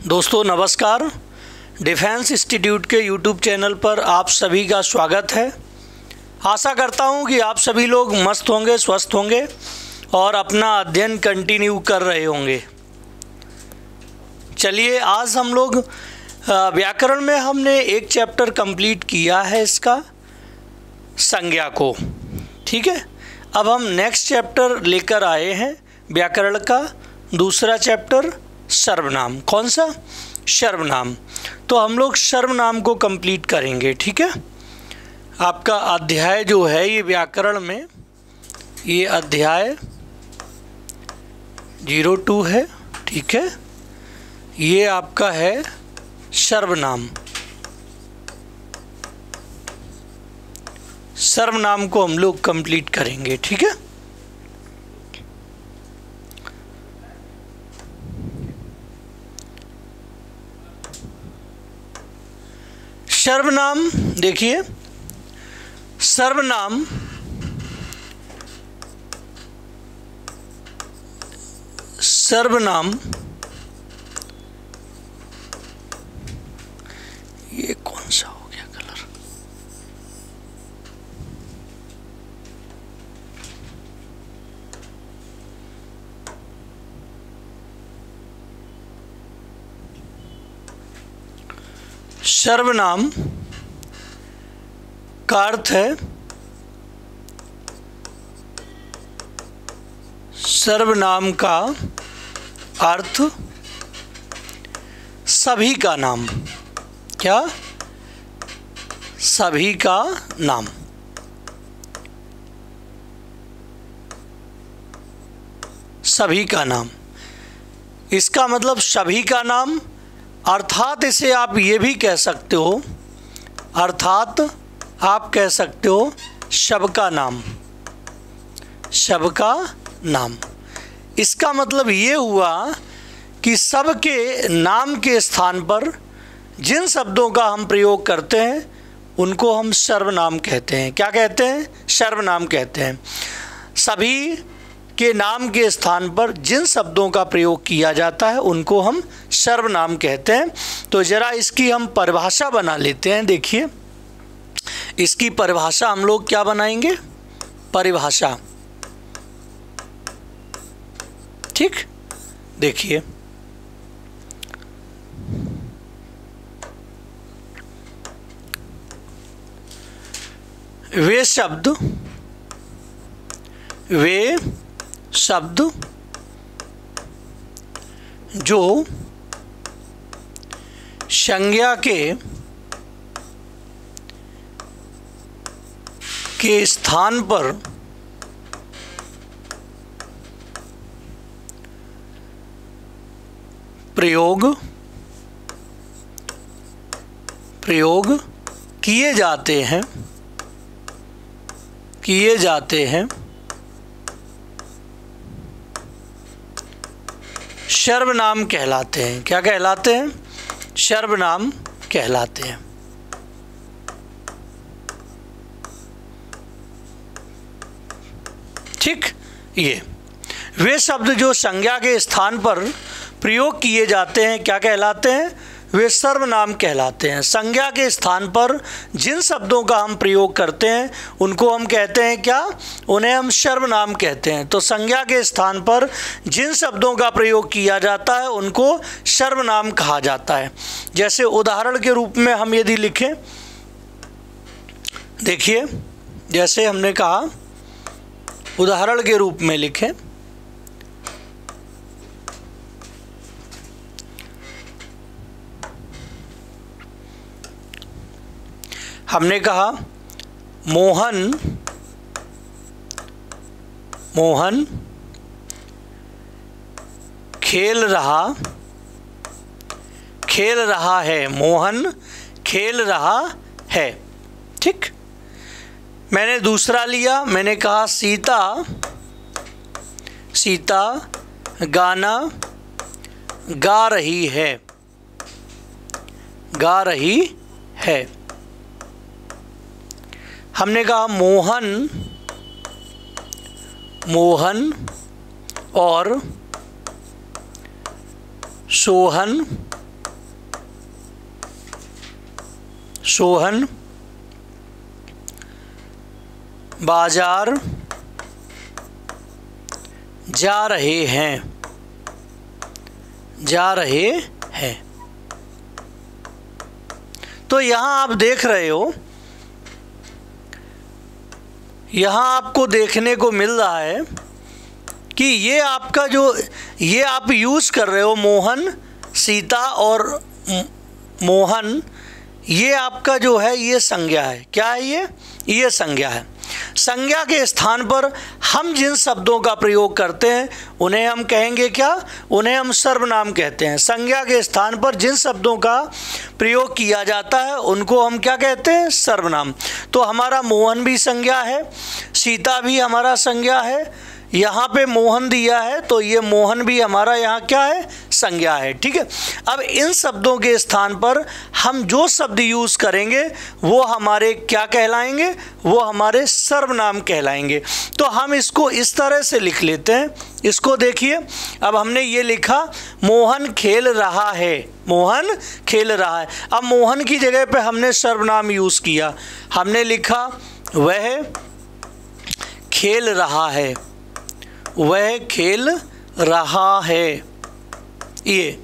दोस्तों नमस्कार। Defence institute के यूट्यूब चैनल पर आप सभी का स्वागत है। आशा करता हूं कि आप सभी लोग मस्त होंगे, स्वस्थ होंगे और अपना अध्ययन कंटिन्यू कर रहे होंगे। चलिए आज हम लोग व्याकरण में हमने एक चैप्टर कंप्लीट किया है, इसका संज्ञा को। ठीक है, अब हम नेक्स्ट चैप्टर लेकर आए हैं व्याकरण का दूसरा चैप्टर, सर्वनाम। कौन सा? सर्वनाम। तो हम लोग सर्वनाम को कंप्लीट करेंगे। ठीक है, आपका अध्याय जो है ये व्याकरण में, ये अध्याय 02 है। ठीक है, ये आपका है सर्वनाम। सर्वनाम को हम लोग कंप्लीट करेंगे। ठीक है, सर्वनाम देखिए, सर्वनाम सर्वनाम ये कौन सा हो गया कलर? सर्वनाम का अर्थ है, सर्वनाम का अर्थ सभी का नाम। क्या? सभी का नाम। सभी का नाम, इसका मतलब सभी का नाम, अर्थात इसे आप ये भी कह सकते हो, अर्थात आप कह सकते हो सबका नाम। सबका नाम, इसका मतलब ये हुआ कि सबके नाम के स्थान पर जिन शब्दों का हम प्रयोग करते हैं उनको हम सर्वनाम कहते हैं। क्या कहते हैं? सर्वनाम कहते हैं। सभी के नाम के स्थान पर जिन शब्दों का प्रयोग किया जाता है उनको हम सर्वनाम कहते हैं। तो ज़रा इसकी हम परिभाषा बना लेते हैं। देखिए, इसकी परिभाषा हम लोग क्या बनाएंगे? परिभाषा। ठीक, देखिए, वे शब्द जो संज्ञा के स्थान पर प्रयोग किए जाते हैं सर्वनाम कहलाते हैं। क्या कहलाते हैं? सर्वनाम कहलाते हैं। ठीक, ये वे शब्द जो संज्ञा के स्थान पर प्रयोग किए जाते हैं क्या कहलाते हैं? वे सर्वनाम कहलाते हैं। संज्ञा के स्थान पर जिन शब्दों का हम प्रयोग करते हैं उनको हम कहते हैं क्या? उन्हें हम सर्वनाम कहते हैं। तो संज्ञा के स्थान पर जिन शब्दों का प्रयोग किया जाता है उनको सर्वनाम कहा जाता है। जैसे उदाहरण के रूप में हम यदि लिखें, देखिए, जैसे हमने कहा उदाहरण के रूप में लिखें, हमने कहा मोहन खेल रहा है। मोहन खेल रहा है। ठीक, मैंने दूसरा लिया, मैंने कहा सीता गाना गा रही है। हमने कहा मोहन और सोहन सोहन बाजार जा रहे हैं, जा रहे हैं। तो यहाँ आप देख रहे हो, यहाँ आपको देखने को मिल रहा है कि ये आपका जो ये आप यूज़ कर रहे हो मोहन, सीता और मोहन, ये आपका जो है ये संज्ञा है। क्या है ये संज्ञा है। संज्ञा के स्थान पर हम जिन शब्दों का प्रयोग करते हैं उन्हें हम कहेंगे क्या? उन्हें हम सर्वनाम कहते हैं। संज्ञा के स्थान पर जिन शब्दों का प्रयोग किया जाता है उनको हम क्या कहते हैं? सर्वनाम। तो हमारा मोहन भी संज्ञा है, सीता भी हमारा संज्ञा है, यहाँ पे मोहन दिया है तो ये मोहन भी हमारा यहाँ क्या है? संज्ञा है। ठीक है। अब इन शब्दों के स्थान पर हम जो शब्द यूज़ करेंगे वो हमारे क्या कहलाएंगे? वो हमारे सर्वनाम कहलाएंगे। तो हम इसको इस तरह से लिख लेते हैं। इसको देखिए, अब हमने ये लिखा मोहन खेल रहा है, मोहन खेल रहा है। अब मोहन की जगह पे हमने सर्वनाम यूज़ किया, हमने लिखा वह खेल रहा है, वह खेल रहा है। ये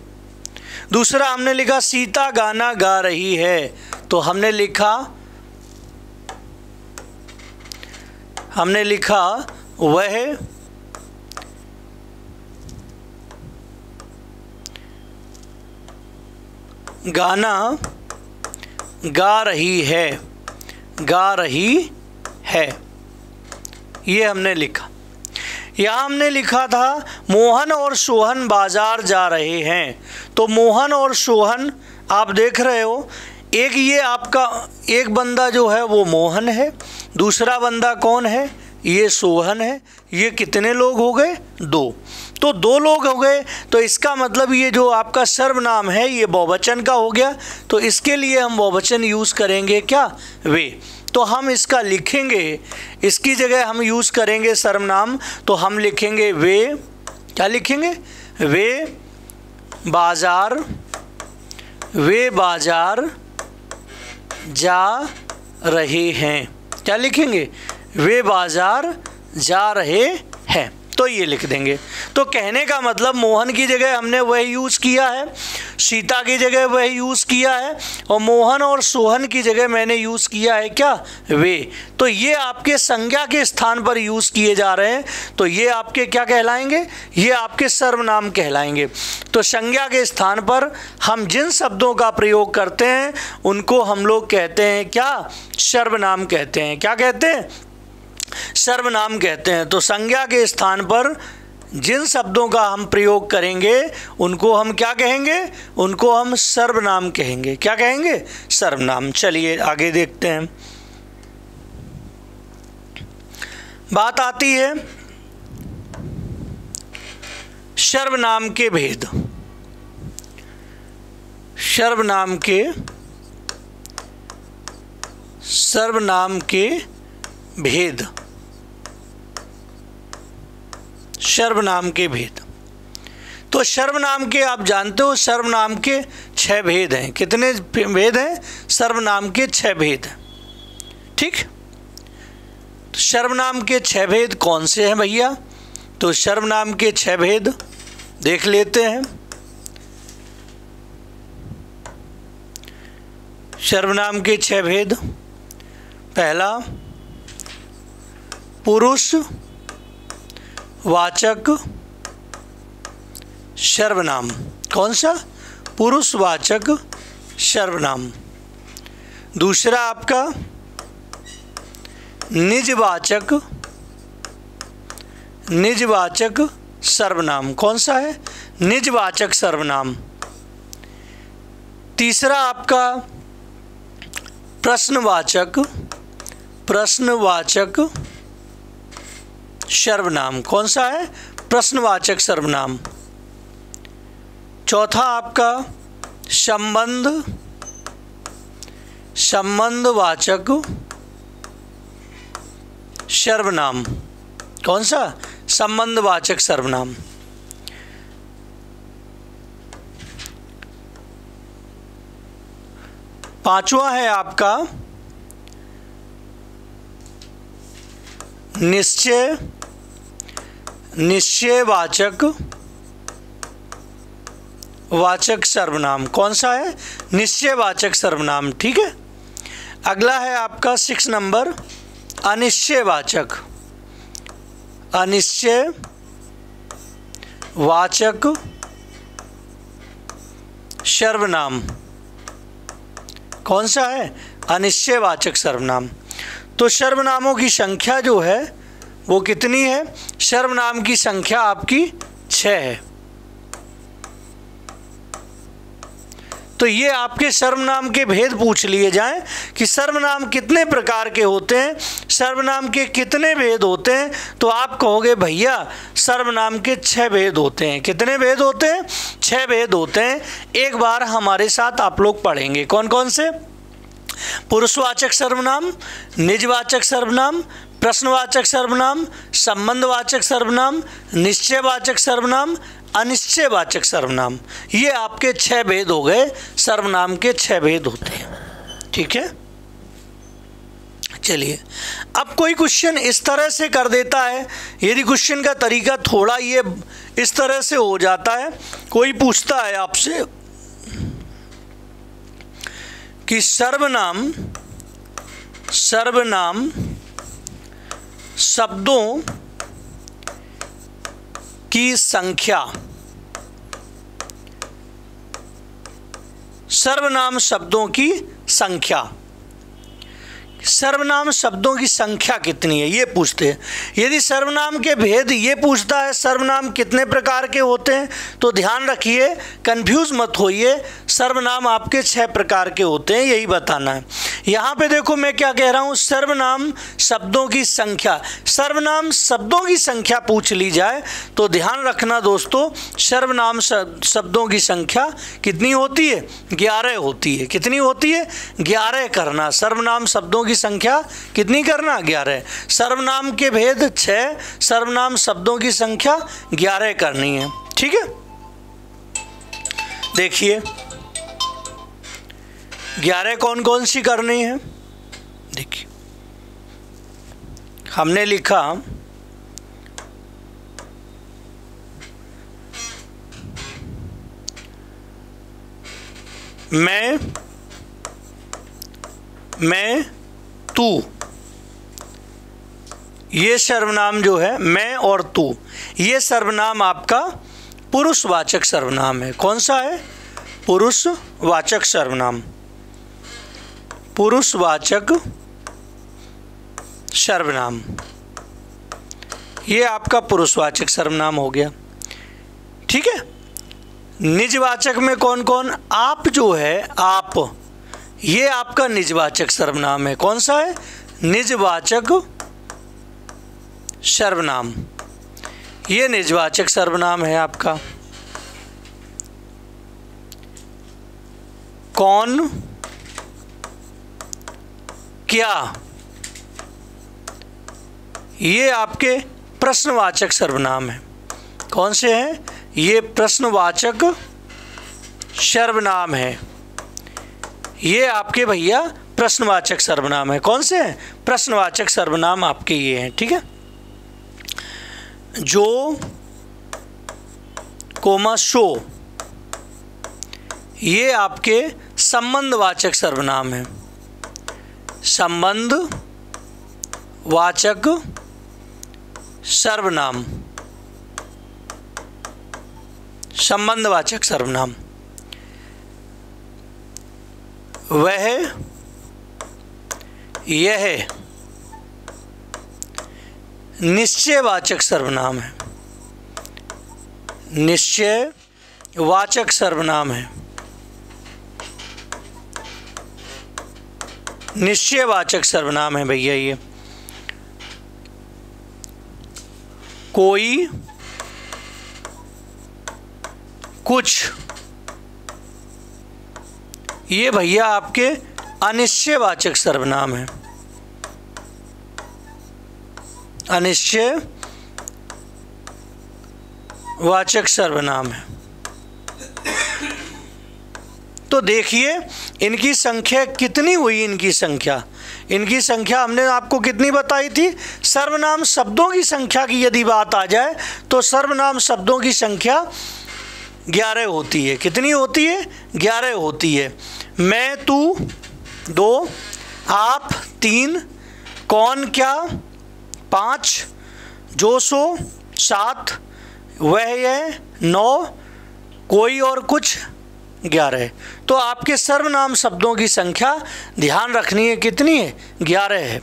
दूसरा हमने लिखा सीता गाना गा रही है, तो हमने लिखा वह गाना गा रही है, गा रही है। ये हमने लिखा। यहाँ हमने लिखा था मोहन और सोहन बाजार जा रहे हैं। तो मोहन और सोहन आप देख रहे हो, एक ये आपका एक बंदा जो है वो मोहन है, दूसरा बंदा कौन है? ये सोहन है। ये कितने लोग हो गए? 2। तो 2 लोग हो गए। तो इसका मतलब ये जो आपका सर्वनाम है ये बहुवचन का हो गया। तो इसके लिए हम बहुवचन यूज़ करेंगे क्या? वे। तो हम इसका लिखेंगे, इसकी जगह हम यूज़ करेंगे सर्वनाम, तो हम लिखेंगे वे। क्या लिखेंगे? वे बाजार जा रहे हैं। क्या लिखेंगे? वे बाजार जा रहे हैं। तो ये लिख देंगे। तो कहने का मतलब मोहन की जगह हमने वह यूज़ किया है, सीता की जगह वह यूज़ किया है, और मोहन और सोहन की जगह मैंने यूज़ किया है क्या? वे। तो ये आपके संज्ञा के स्थान पर यूज़ किए जा रहे हैं। तो ये आपके क्या कहलाएंगे? ये आपके सर्वनाम कहलाएंगे। तो संज्ञा के स्थान पर हम जिन शब्दों का प्रयोग करते हैं उनको हम लोग कहते हैं क्या? सर्वनाम कहते हैं। क्या कहते हैं? सर्वनाम कहते हैं। तो संज्ञा के स्थान पर जिन शब्दों का हम प्रयोग करेंगे उनको हम क्या कहेंगे? उनको हम सर्वनाम कहेंगे। क्या कहेंगे? सर्वनाम। चलिए आगे देखते हैं। बात आती है सर्वनाम के भेद। सर्वनाम के भेद। सर्वनाम के भेद। तो सर्वनाम के आप जानते हो सर्वनाम के 6 भेद हैं। कितने भेद हैं? सर्वनाम के 6 भेद हैं। ठीक। सर्वनाम के 6 भेद कौन से हैं भैया? तो सर्वनाम के 6 भेद देख लेते हैं। सर्वनाम के 6 भेद। पहला, पुरुष वाचक सर्वनाम। कौन सा? पुरुषवाचक सर्वनाम। दूसरा आपका निजवाचक सर्वनाम। कौन सा है? निजवाचक सर्वनाम। तीसरा आपका प्रश्नवाचक सर्वनाम। कौन सा है? प्रश्नवाचक सर्वनाम। चौथा आपका संबंधवाचक सर्वनाम। कौन सा? संबंधवाचक सर्वनाम। पांचवा है आपका निश्चय, निश्चयवाचक वाचक सर्वनाम। कौन सा है? निश्चयवाचक सर्वनाम। ठीक है। अगला है आपका 6 नंबर अनिश्चयवाचक, अनिश्चयवाचक सर्वनाम। कौन सा है? अनिश्चयवाचक सर्वनाम। तो सर्वनामों की संख्या जो है वो कितनी है? सर्वनाम की संख्या आपकी 6 है। तो ये आपके सर्वनाम के भेद पूछ लिए जाएं कि सर्वनाम कितने प्रकार के होते हैं, सर्वनाम के कितने भेद होते हैं, तो आप कहोगे भैया सर्वनाम के 6 भेद होते हैं। कितने भेद होते हैं? 6 भेद होते हैं। एक बार हमारे साथ आप लोग पढ़ेंगे। कौन कौन से? पुरुषवाचक सर्वनाम, निजवाचक सर्वनाम, प्रश्नवाचक सर्वनाम, संबंधवाचक सर्वनाम, निश्चयवाचक सर्वनाम, अनिश्चयवाचक सर्वनाम। ये आपके 6 भेद हो गए। सर्वनाम के 6 भेद होते हैं। ठीक है। चलिए, अब कोई क्वेश्चन इस तरह से कर देता है, यदि क्वेश्चन का तरीका थोड़ा ये इस तरह से हो जाता है, कोई पूछता है आपसे कि सर्वनाम शब्दों की संख्या, सर्वनाम शब्दों की संख्या, सर्वनाम शब्दों की संख्या कितनी है ये पूछते हैं। यदि सर्वनाम के भेद ये पूछता है सर्वनाम कितने प्रकार के होते हैं, तो ध्यान रखिए, कंफ्यूज मत होइए। सर्वनाम आपके 6 प्रकार के होते हैं, यही बताना है। यहाँ पे देखो मैं क्या कह रहा हूँ, सर्वनाम शब्दों की संख्या। सर्वनाम शब्दों की संख्या पूछ ली जाए तो ध्यान रखना दोस्तों, सर्वनाम शब्दों की संख्या कितनी होती है? 11 होती है। कितनी होती है? 11 करना। सर्वनाम शब्दों की संख्या कितनी करना? 11। सर्वनाम के भेद 6, सर्वनाम शब्दों की संख्या 11 करनी है। ठीक है। देखिए 11 कौन कौन सी करनी है? देखिए हमने लिखा मैं तू। ये सर्वनाम जो है मैं और तू, ये सर्वनाम आपका पुरुषवाचक सर्वनाम है। कौन सा है? पुरुषवाचक सर्वनाम। पुरुषवाचक सर्वनाम, ये आपका पुरुषवाचक सर्वनाम हो गया। ठीक है। निजवाचक में कौन कौन? आप जो है, आप, ये आपका निजवाचक सर्वनाम है। कौन सा है? निजवाचक सर्वनाम। ये निजवाचक सर्वनाम है आपका। कौन, क्या, ये आपके प्रश्नवाचक सर्वनाम है। कौन से हैं? ये प्रश्नवाचक सर्वनाम है। ये आपके भैया प्रश्नवाचक सर्वनाम है। कौन से हैं? प्रश्नवाचक सर्वनाम आपके ये हैं। ठीक है। जो, कोमा, सो, ये आपके संबंधवाचक सर्वनाम है। संबंधवाचक सर्वनाम, संबंधवाचक सर्वनाम। वह, यह निश्चयवाचक सर्वनाम है। निश्चयवाचक सर्वनाम है। निश्चयवाचक सर्वनाम है भैया ये। कोई, कुछ, ये भैया आपके अनिश्चयवाचक सर्वनाम है। अनिश्चयवाचक सर्वनाम है। तो देखिए इनकी संख्या कितनी हुई। इनकी संख्या हमने आपको कितनी बताई थी। सर्वनाम शब्दों की संख्या की यदि बात आ जाए तो सर्वनाम शब्दों की संख्या 11 होती है। कितनी होती है? 11 होती है। मैं, तू 2, आप 3, कौन क्या 5, जो सो 7, वह यह 9, कोई और कुछ 11। तो आपके सर्वनाम शब्दों की संख्या ध्यान रखनी है, कितनी है? 11 है।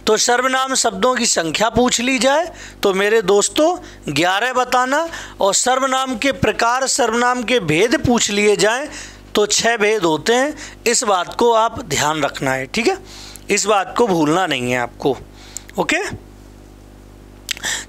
तो सर्वनाम शब्दों की संख्या पूछ ली जाए तो मेरे दोस्तों 11 बताना, और सर्वनाम के प्रकार, सर्वनाम के भेद पूछ लिए जाएं तो 6 भेद होते हैं। इस बात को आप ध्यान रखना है, ठीक है? इस बात को भूलना नहीं है आपको। ओके,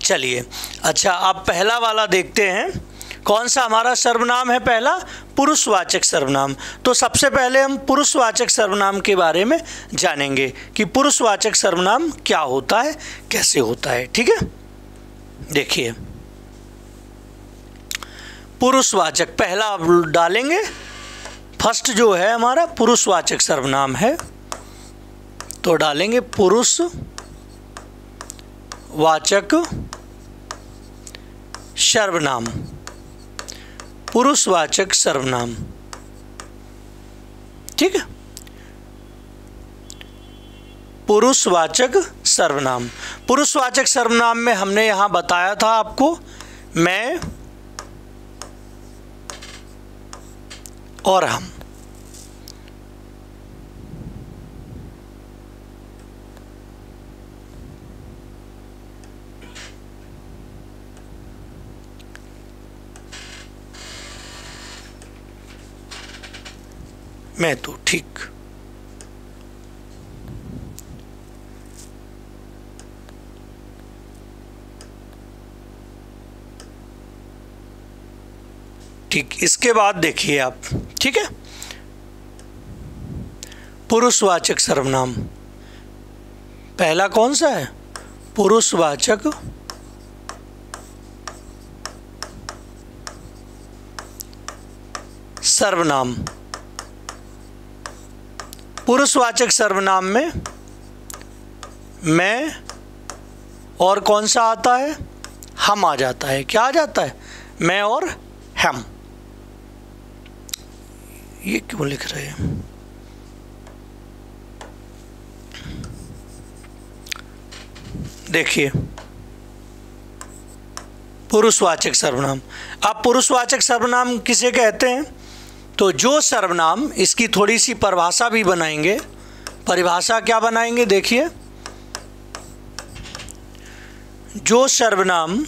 चलिए अच्छा, आप पहला वाला देखते हैं। कौन सा हमारा सर्वनाम है? पहला पुरुषवाचक सर्वनाम। तो सबसे पहले हम पुरुषवाचक सर्वनाम के बारे में जानेंगे कि पुरुषवाचक सर्वनाम क्या होता है, कैसे होता है, ठीक है? देखिए पुरुषवाचक पहला डालेंगे। फर्स्ट जो है हमारा पुरुषवाचक सर्वनाम है, तो डालेंगे पुरुषवाचक सर्वनाम। पुरुषवाचक सर्वनाम, ठीक है? पुरुषवाचक सर्वनाम। पुरुषवाचक सर्वनाम में हमने यहां बताया था आपको मैं और हम। मैं तो ठीक। ठीक, इसके बाद देखिए आप, ठीक है? पुरुषवाचक सर्वनाम पहला कौन सा है? पुरुषवाचक सर्वनाम। पुरुषवाचक सर्वनाम में मैं और कौन सा आता है? हम आ जाता है। क्या आ जाता है? मैं और हम। ये क्यों लिख रहे हैं? देखिए पुरुषवाचक सर्वनाम। अब पुरुषवाचक सर्वनाम किसे कहते हैं? तो जो सर्वनाम, इसकी थोड़ी सी परिभाषा भी बनाएंगे। परिभाषा क्या बनाएंगे? देखिए, जो सर्वनाम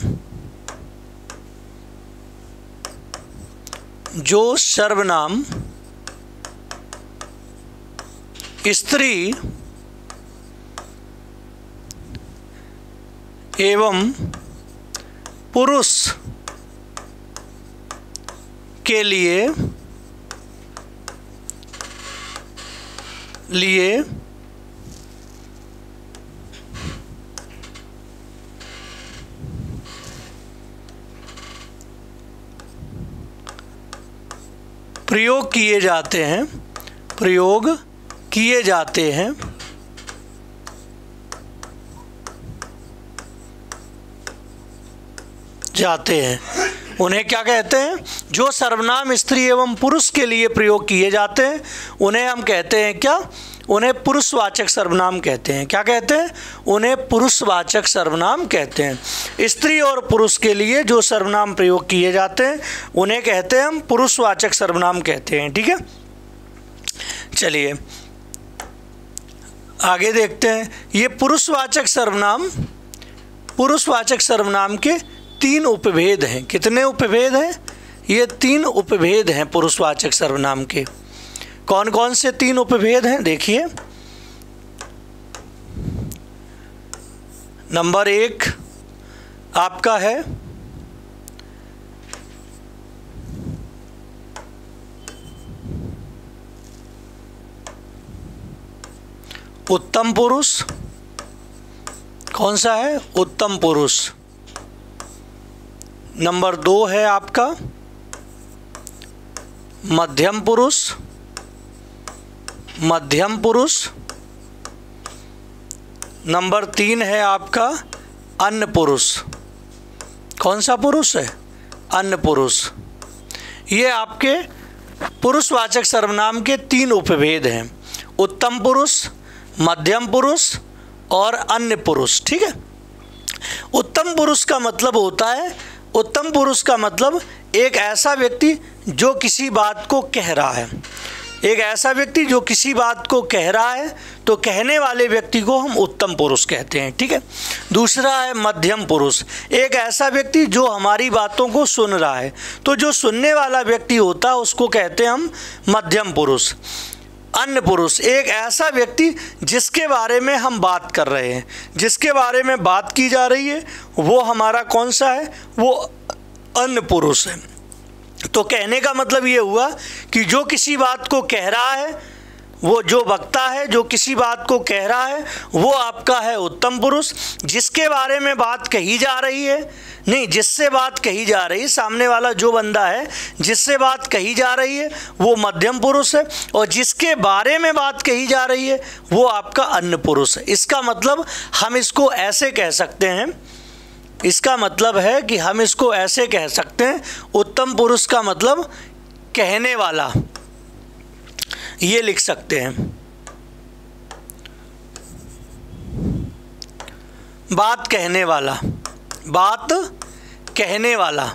स्त्री एवं पुरुष के लिए प्रयोग किए जाते हैं उन्हें क्या कहते हैं? जो सर्वनाम स्त्री एवं पुरुष के लिए प्रयोग किए जाते हैं उन्हें हम कहते हैं क्या? उन्हें पुरुषवाचक सर्वनाम कहते हैं। क्या कहते हैं? उन्हें पुरुषवाचक सर्वनाम कहते हैं। स्त्री और पुरुष के लिए जो सर्वनाम प्रयोग किए जाते हैं उन्हें कहते हैं हम पुरुषवाचक सर्वनाम कहते हैं, ठीक है? चलिए आगे देखते हैं। ये पुरुषवाचक सर्वनाम के 3 उपभेद हैं। कितने उपभेद हैं? ये 3 उपभेद हैं पुरुषवाचक सर्वनाम के। कौन कौन से 3 उपभेद हैं? देखिए, नंबर 1 आपका है उत्तम पुरुष। कौन सा है? उत्तम पुरुष। नंबर 2 है आपका मध्यम पुरुष, मध्यम पुरुष। नंबर 3 है आपका अन्य पुरुष। कौन सा पुरुष है? अन्य पुरुष। ये आपके पुरुषवाचक सर्वनाम के 3 उपभेद हैं, उत्तम पुरुष, मध्यम पुरुष और अन्य पुरुष। ठीक है। उत्तम पुरुष का मतलब होता है, उत्तम पुरुष का मतलब एक ऐसा व्यक्ति जो किसी बात को कह रहा है, एक ऐसा व्यक्ति जो किसी बात को कह रहा है, तो कहने वाले व्यक्ति को हम उत्तम पुरुष कहते हैं। ठीक है। दूसरा है मध्यम पुरुष, एक ऐसा व्यक्ति जो हमारी बातों को सुन रहा है, तो जो सुनने वाला व्यक्ति होता है उसको कहते हैं हम मध्यम पुरुष। अन्य पुरुष, एक ऐसा व्यक्ति जिसके बारे में हम बात कर रहे हैं, जिसके बारे में बात की जा रही है, वो हमारा कौन सा है? वो अन्य पुरुष है। तो कहने का मतलब ये हुआ कि जो किसी बात को कह रहा है, वो जो वक्ता है जो किसी बात को कह रहा है, वो आपका है उत्तम पुरुष। जिसके बारे में बात कही जा रही है, नहीं, जिससे बात कही जा रही है, सामने वाला जो बंदा है जिससे बात कही जा रही है, वो मध्यम पुरुष है। और जिसके बारे में बात कही जा रही है, वो आपका अन्य पुरुष है। इसका मतलब हम इसको ऐसे कह सकते हैं, इसका मतलब है कि हम इसको ऐसे कह सकते हैं, उत्तम पुरुष का मतलब कहने वाला, ये लिख सकते हैं। बात कहने वाला, बात कहने वाला,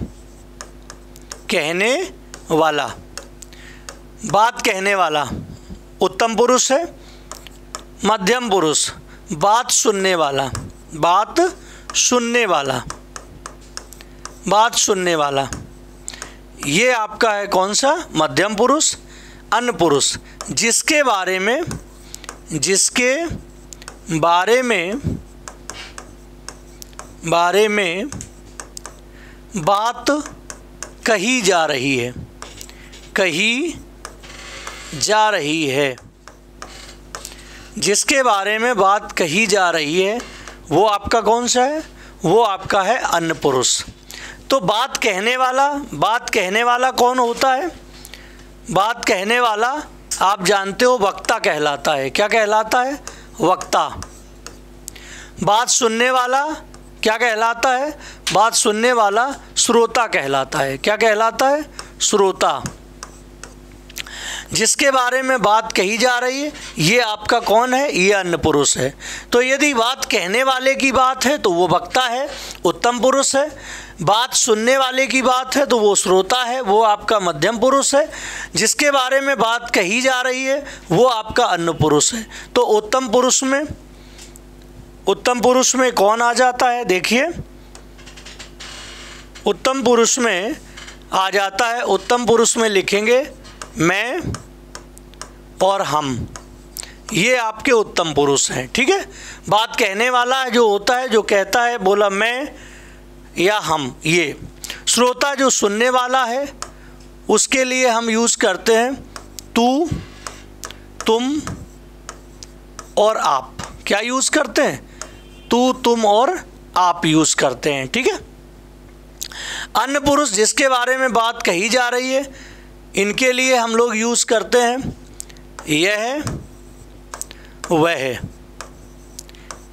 कहने वाला, बात कहने वाला उत्तम पुरुष है। मध्यम पुरुष बात सुनने वाला, बात सुनने वाला, बात सुनने वाला, ये आपका है कौन सा? मध्यम पुरुष। अन्य पुरुष जिसके बारे में, जिसके बारे में, बारे में बात कही जा रही है, कही जा रही है, जिसके बारे में बात कही जा रही है, वो आपका कौन सा है? वो आपका है अन्य पुरुष। तो बात कहने वाला, बात कहने वाला कौन होता है? बात कहने वाला आप जानते हो वक्ता कहलाता है। क्या कहलाता है? वक्ता। बात सुनने वाला क्या कहलाता है? बात सुनने वाला श्रोता कहलाता है। क्या कहलाता है? श्रोता। जिसके बारे में बात कही जा रही है, ये आपका कौन है? ये अन्य पुरुष है। तो यदि बात कहने वाले की बात है तो वो वक्ता है, उत्तम पुरुष है। बात सुनने वाले की बात है तो वो श्रोता है, वो आपका मध्यम पुरुष है। जिसके बारे में बात कही जा रही है वो आपका अन्य पुरुष है। तो उत्तम पुरुष में, उत्तम पुरुष में कौन आ जाता है? देखिए, उत्तम पुरुष में आ जाता है, उत्तम पुरुष में लिखेंगे मैं और हम, ये आपके उत्तम पुरुष हैं। ठीक है। बात कहने वाला जो होता है, जो कहता है, बोला मैं या हम, ये। श्रोता जो सुनने वाला है, उसके लिए हम यूज़ करते हैं तू, तुम और आप। क्या यूज़ करते हैं? तू, तुम और आप यूज़ करते हैं। ठीक है। अन्य पुरुष जिसके बारे में बात कही जा रही है, इनके लिए हम लोग यूज़ करते हैं यह, वह,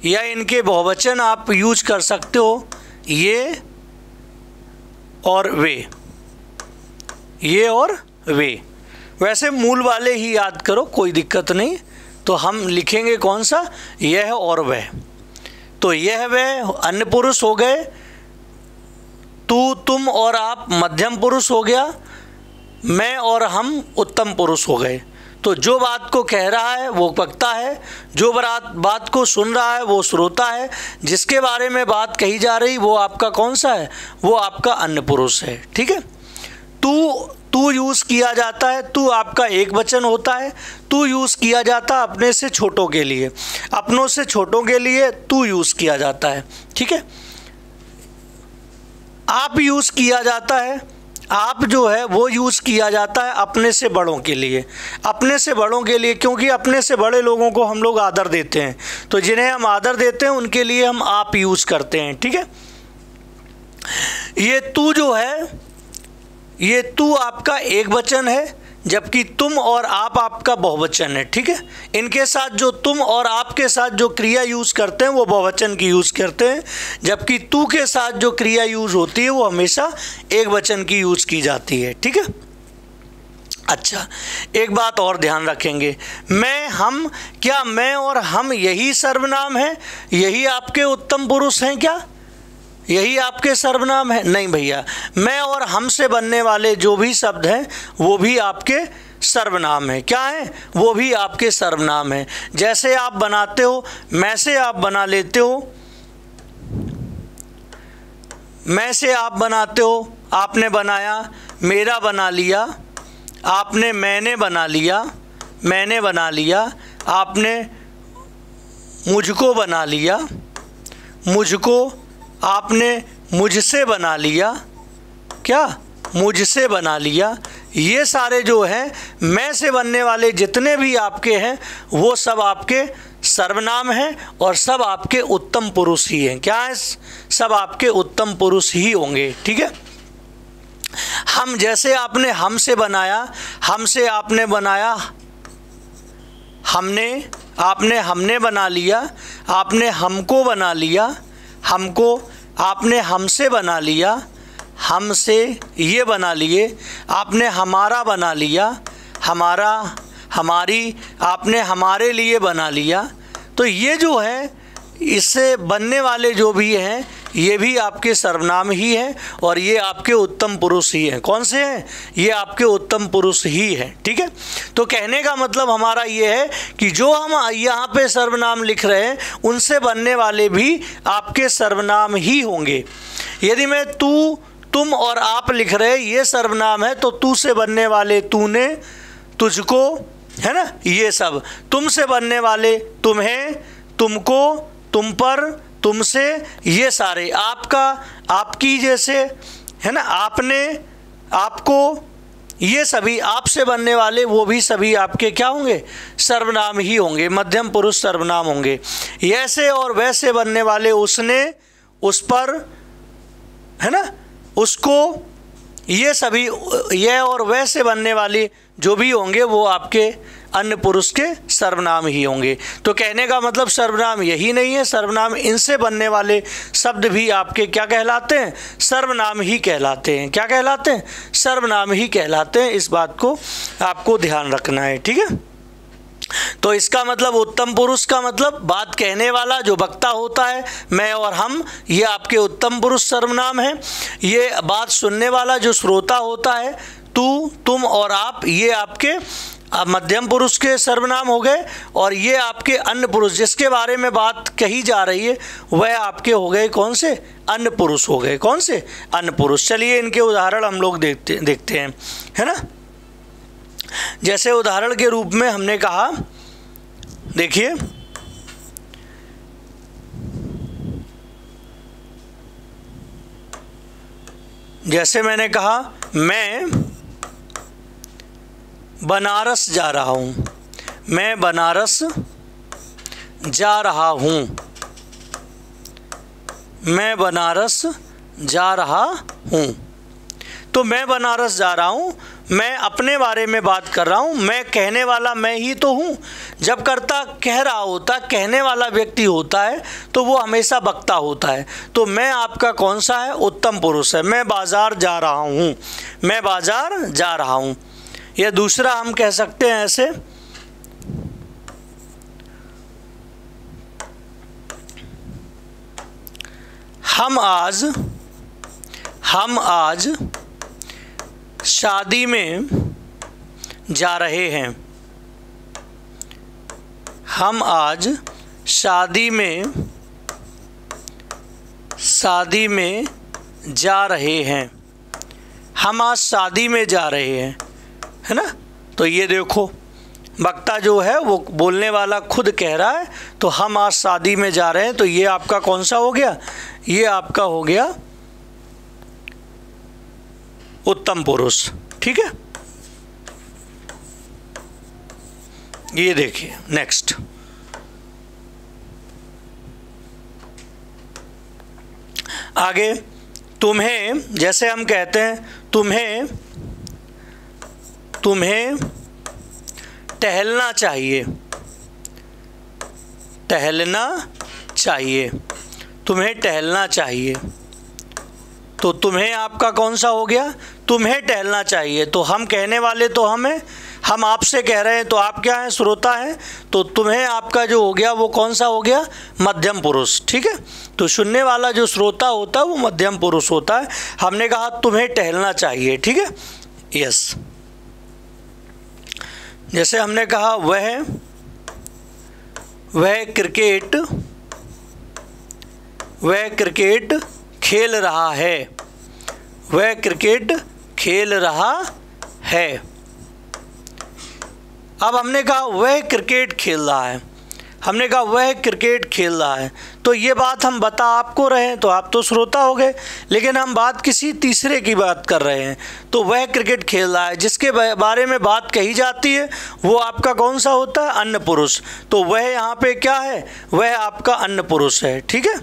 या इनके बहुवचन आप यूज कर सकते हो ये और वे, ये और वे। वैसे मूल वाले ही याद करो, कोई दिक्कत नहीं। तो हम लिखेंगे कौन सा? यह और वह। तो यह वह अन्य पुरुष हो गए, तू, तुम और आप मध्यम पुरुष हो गया, मैं और हम उत्तम पुरुष हो गए। तो जो बात को कह रहा है वो वक्ता है, जो बात को सुन रहा है वो श्रोता है, जिसके बारे में बात कही जा रही वो आपका कौन सा है? वो आपका अन्य पुरुष है। ठीक है। तू यूज़ किया जाता है, तू आपका एक वचन होता है। तू यूज़ किया जाता है अपने से छोटों के लिए, अपनों से छोटों के लिए तू यूज़ किया जाता है। ठीक है। आप यूज़ किया जाता है, आप जो है वो यूज़ किया जाता है अपने से बड़ों के लिए, अपने से बड़ों के लिए, क्योंकि अपने से बड़े लोगों को हम लोग आदर देते हैं, तो जिन्हें हम आदर देते हैं उनके लिए हम आप यूज़ करते हैं। ठीक है। ये तू जो है, ये तू आपका एक वचन है, जबकि तुम और आप आपका बहुवचन है, ठीक है। इनके साथ जो तुम और आपके साथ जो क्रिया यूज़ करते हैं वो बहुवचन की यूज़ करते हैं, जबकि तू के साथ जो क्रिया यूज़ होती है वो हमेशा एक वचन की यूज़ की जाती है, ठीक है। अच्छा, एक बात और ध्यान रखेंगे, मैं, हम, क्या मैं और हम यही सर्वनाम है? यही आपके उत्तम पुरुष हैं क्या? यही आपके सर्वनाम है? नहीं भैया, मैं और हम से बनने वाले जो भी शब्द हैं वो भी आपके सर्वनाम है। क्या है? वो भी आपके सर्वनाम है। जैसे आप बनाते हो, मैं से आप बना लेते हो, मैं से आप बनाते हो, आपने बनाया, मेरा बना लिया, आपने मैंने बना लिया, मैंने बना लिया, आपने मुझको बना लिया, मुझको, आपने मुझसे बना लिया, क्या? मुझसे बना लिया। ये सारे जो हैं मैं से बनने वाले जितने भी आपके हैं वो सब आपके सर्वनाम हैं और सब आपके उत्तम पुरुष ही हैं। क्या है? सब आपके उत्तम पुरुष ही होंगे, ठीक है। हम, जैसे आपने हमसे बनाया, हमसे आपने बनाया, हमने, आपने हमने बना लिया, आपने हमको बना लिया, हमको, आपने हमसे बना लिया, हमसे ये बना लिए, आपने हमारा बना लिया, हमारा, हमारी, आपने हमारे लिए बना लिया। तो ये जो है इससे बनने वाले जो भी हैं ये भी आपके सर्वनाम ही हैं और ये आपके उत्तम पुरुष ही हैं। कौन से हैं? ये आपके उत्तम पुरुष ही हैं, ठीक है। तो कहने का मतलब हमारा ये है कि जो हम यहाँ पे सर्वनाम लिख रहे हैं उनसे बनने वाले भी आपके सर्वनाम ही होंगे। यदि मैं तू, तुम और आप लिख रहे हैं, ये सर्वनाम है, तो तू से बनने वाले तूने, तुझको, है ना, ये सब। तुम से बनने वाले तुम्हें, तुमको, तुम पर, तुमसे, ये सारे। आपका, आपकी जैसे, है ना, आपने, आपको, ये सभी आपसे बनने वाले वो भी सभी आपके क्या होंगे? सर्वनाम ही होंगे, मध्यम पुरुष सर्वनाम होंगे। ऐसे और वैसे बनने वाले उसने, उस पर, है ना, उसको, ये सभी, ये और वैसे बनने वाले जो भी होंगे वो आपके अन्य पुरुष के सर्वनाम ही होंगे। तो कहने का मतलब सर्वनाम यही नहीं है, सर्वनाम इनसे बनने वाले शब्द भी आपके क्या कहलाते हैं? सर्वनाम ही कहलाते हैं। क्या कहलाते हैं? सर्वनाम ही कहलाते हैं। इस बात को आपको ध्यान रखना है, ठीक है। तो इसका मतलब उत्तम पुरुष का मतलब बात कहने वाला जो वक्ता होता है, मैं और हम, ये आपके उत्तम पुरुष सर्वनाम है। ये बात सुनने वाला जो श्रोता होता है, तू, तुम और आप, ये आपके मध्यम पुरुष के सर्वनाम हो गए। और ये आपके अन्य पुरुष जिसके बारे में बात कही जा रही है वह आपके हो गए कौन से? अन्य पुरुष हो गए। कौन से? अन्य पुरुष। चलिए इनके उदाहरण हम लोग देखते हैं, है ना। जैसे उदाहरण के रूप में हमने कहा, देखिए, जैसे मैंने कहा मैं बनारस जा रहा हूँ, मैं बनारस जा रहा हूँ, मैं बनारस जा रहा हूँ। तो मैं बनारस जा रहा हूँ, मैं अपने बारे में बात कर रहा हूँ, मैं कहने वाला मैं ही तो हूँ। जब कर्ता कह रहा होता, कहने वाला व्यक्ति होता है तो वो हमेशा वक्ता होता है। तो मैं आपका कौन सा है? उत्तम पुरुष है। मैं बाज़ार जा रहा हूँ, मैं बाज़ार जा रहा हूँ। या दूसरा हम कह सकते हैं ऐसे, हम आज शादी में जा रहे हैं, हम आज शादी में जा रहे हैं, हम आज शादी में जा रहे हैं, है ना। तो ये देखो वक्ता जो है वो बोलने वाला खुद कह रहा है, तो हम आज शादी में जा रहे हैं। तो ये आपका कौन सा हो गया? ये आपका हो गया उत्तम पुरुष, ठीक है। ये देखिए नेक्स्ट, आगे तुम्हें, जैसे हम कहते हैं तुम्हें, तुम्हें टहलना चाहिए, टहलना चाहिए, तुम्हें टहलना चाहिए। तो तुम्हें आपका कौन सा हो गया, तुम्हें टहलना चाहिए। तो हम कहने वाले तो हम आपसे कह रहे हैं, तो आप क्या हैं, श्रोता हैं। तो तुम्हें आपका जो हो गया वो कौन सा हो गया, मध्यम पुरुष। ठीक है, तो सुनने वाला जो श्रोता होता है वो मध्यम पुरुष होता है। हमने कहा तुम्हें टहलना चाहिए। ठीक है, यस। जैसे हमने कहा वह क्रिकेट खेल रहा है, वह क्रिकेट खेल रहा है। अब हमने कहा वह क्रिकेट खेल रहा है, हमने कहा वह क्रिकेट खेल रहा है। तो ये बात हम बता आपको रहे हैं, तो आप तो श्रोता हो गए, लेकिन हम बात किसी तीसरे की बात कर रहे हैं। तो वह क्रिकेट खेल रहा है, जिसके बारे में बात कही जाती है वो आपका कौन सा होता है, अन्य पुरुष। तो वह यहाँ पे क्या है, वह आपका अन्य पुरुष है। ठीक है,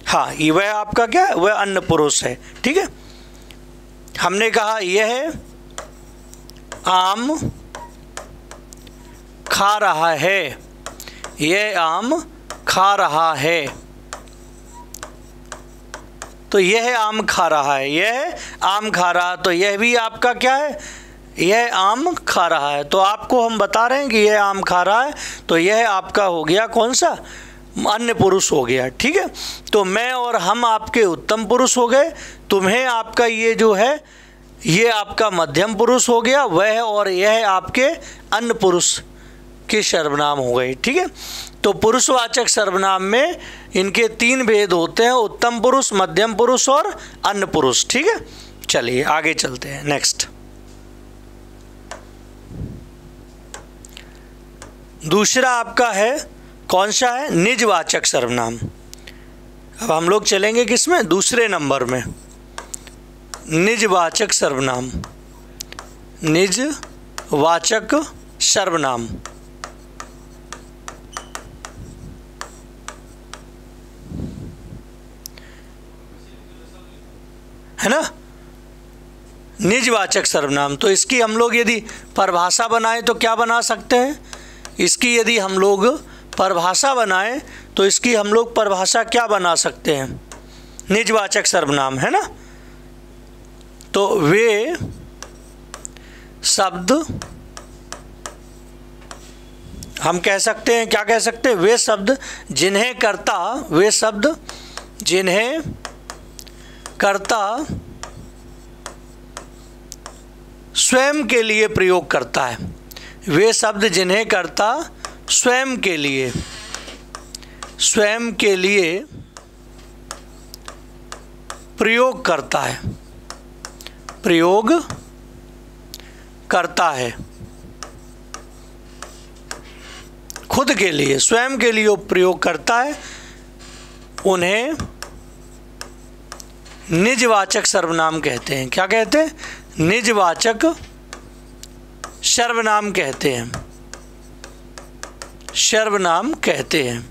हाँ, ये वह आपका क्या है, वह अन्य पुरुष है। ठीक है, हमने कहा यह आम खा रहा है, यह आम खा रहा है। तो यह आम खा रहा है, यह आम खा रहा, तो यह भी आपका क्या है, यह आम खा रहा है। तो आपको हम बता रहे हैं कि यह आम खा रहा है, तो यह आपका हो गया कौन सा, अन्य पुरुष हो गया। ठीक है, तो मैं और हम आपके उत्तम पुरुष हो गए, तुम्हें आपका ये जो है ये आपका मध्यम पुरुष हो गया, वह और यह आपके अन्य पुरुष के सर्वनाम हो गए। ठीक है, तो पुरुषवाचक सर्वनाम में इनके 3 भेद होते हैं, उत्तम पुरुष, मध्यम पुरुष और अन्य पुरुष। ठीक है, चलिए आगे चलते हैं। नेक्स्ट, दूसरा आपका है कौन सा है, निजवाचक सर्वनाम। अब हम लोग चलेंगे किसमें, दूसरे नंबर में, निजवाचक सर्वनाम, निजवाचक सर्वनाम। है ना, निजवाचक सर्वनाम। तो इसकी हम लोग यदि परिभाषा बनाएं तो क्या बना सकते हैं, इसकी यदि हम लोग परिभाषा बनाएं तो इसकी हम लोग परिभाषा क्या बना सकते हैं, निजवाचक सर्वनाम, है ना। तो वे शब्द हम कह सकते हैं, क्या कह सकते हैं, वे शब्द जिन्हें कर्ता स्वयं के लिए प्रयोग करता है, वे शब्द जिन्हें कर्ता स्वयं के लिए प्रयोग करता है, खुद के लिए, स्वयं के लिए प्रयोग करता है, उन्हें निजवाचक सर्वनाम कहते हैं। क्या कहते हैं, निजवाचक सर्वनाम कहते हैं, सर्वनाम कहते हैं।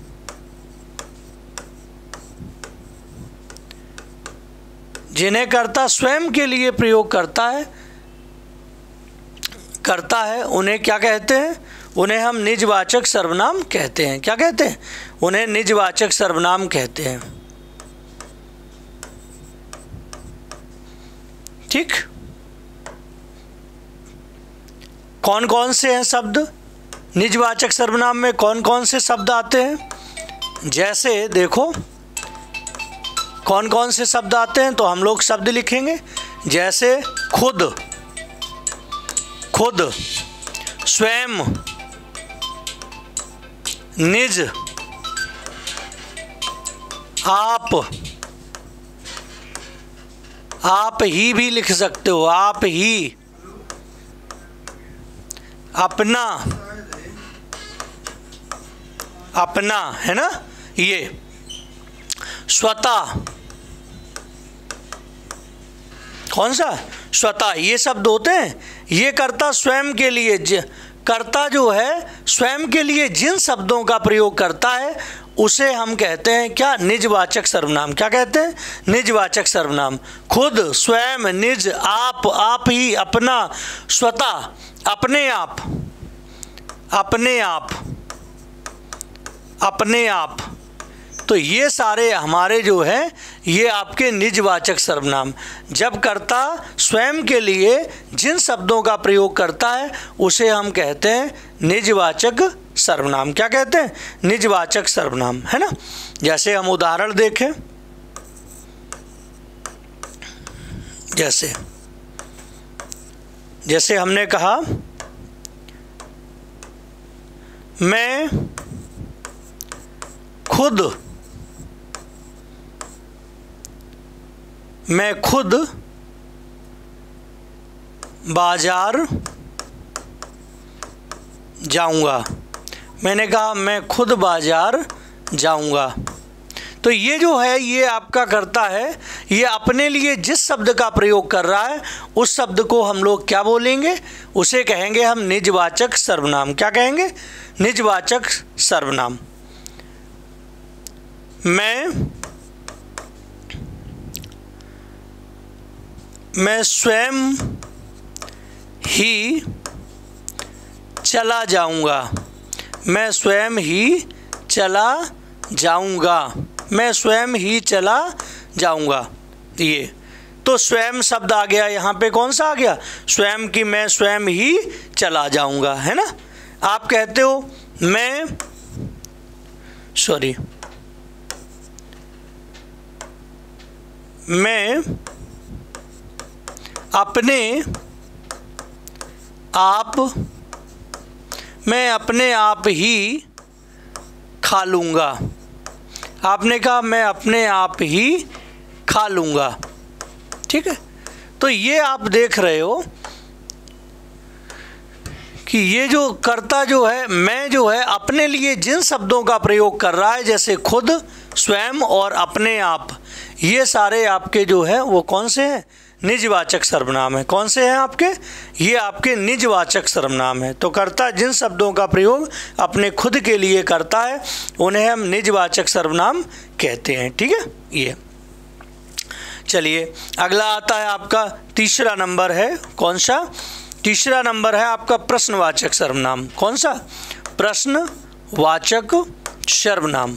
जिन्हें कर्ता स्वयं के लिए प्रयोग करता है उन्हें क्या कहते हैं, उन्हें हम निजवाचक सर्वनाम कहते हैं। क्या कहते हैं, उन्हें निजवाचक सर्वनाम कहते हैं। ठीक, कौन कौन से हैं शब्द निजवाचक सर्वनाम में, कौन कौन से शब्द आते हैं, जैसे देखो कौन कौन से शब्द आते हैं। तो हम लोग शब्द लिखेंगे, जैसे खुद, स्वयं, निज, आप ही भी लिख सकते हो, आप ही, अपना, है ना, ये स्वतः, कौन सा, स्वतः, ये शब्द होते हैं। ये कर्ता स्वयं के लिए, कर्ता जो है स्वयं के लिए जिन शब्दों का प्रयोग करता है उसे हम कहते हैं क्या? निजवाचक सर्वनाम। क्या कहते हैं? निजवाचक सर्वनाम। खुद, स्वयं, निज, आप ही, अपना, स्वतः, अपने आप, अपने आप, अपने आप। तो ये सारे हमारे जो है ये आपके निजवाचक सर्वनाम। जब कर्ता स्वयं के लिए जिन शब्दों का प्रयोग करता है उसे हम कहते हैं निजवाचक सर्वनाम। क्या कहते हैं? निजवाचक सर्वनाम, है ना। जैसे हम उदाहरण देखें, जैसे हमने कहा मैं खुद बाजार जाऊंगा। मैंने कहा मैं खुद बाजार जाऊंगा। तो ये जो है ये आपका कर्ता है, ये अपने लिए जिस शब्द का प्रयोग कर रहा है उस शब्द को हम लोग क्या बोलेंगे? उसे कहेंगे हम निजवाचक सर्वनाम। क्या कहेंगे? निजवाचक सर्वनाम। मैं स्वयं ही चला जाऊंगा। मैं स्वयं ही चला जाऊंगा। मैं स्वयं ही चला जाऊंगा। ये तो स्वयं शब्द आ गया यहाँ पे। कौन सा आ गया? स्वयं की मैं स्वयं ही चला जाऊंगा, है ना। आप कहते हो मैं अपने आप ही खा लूँगा। आपने कहा मैं अपने आप ही खा लूँगा। ठीक है। तो ये आप देख रहे हो कि ये जो कर्ता जो है, मैं जो है अपने लिए जिन शब्दों का प्रयोग कर रहा है जैसे खुद, स्वयं और अपने आप, ये सारे आपके जो है वो कौन से हैं? निजवाचक सर्वनाम है। कौन से हैं आपके? ये आपके निजवाचक सर्वनाम है। तो कर्ता जिन शब्दों का प्रयोग अपने खुद के लिए करता है उन्हें हम निजवाचक सर्वनाम कहते हैं। ठीक है। ये चलिए अगला आता है आपका तीसरा नंबर है। कौन सा? तीसरा नंबर है आपका प्रश्नवाचक सर्वनाम। कौन सा? प्रश्नवाचक सर्वनाम।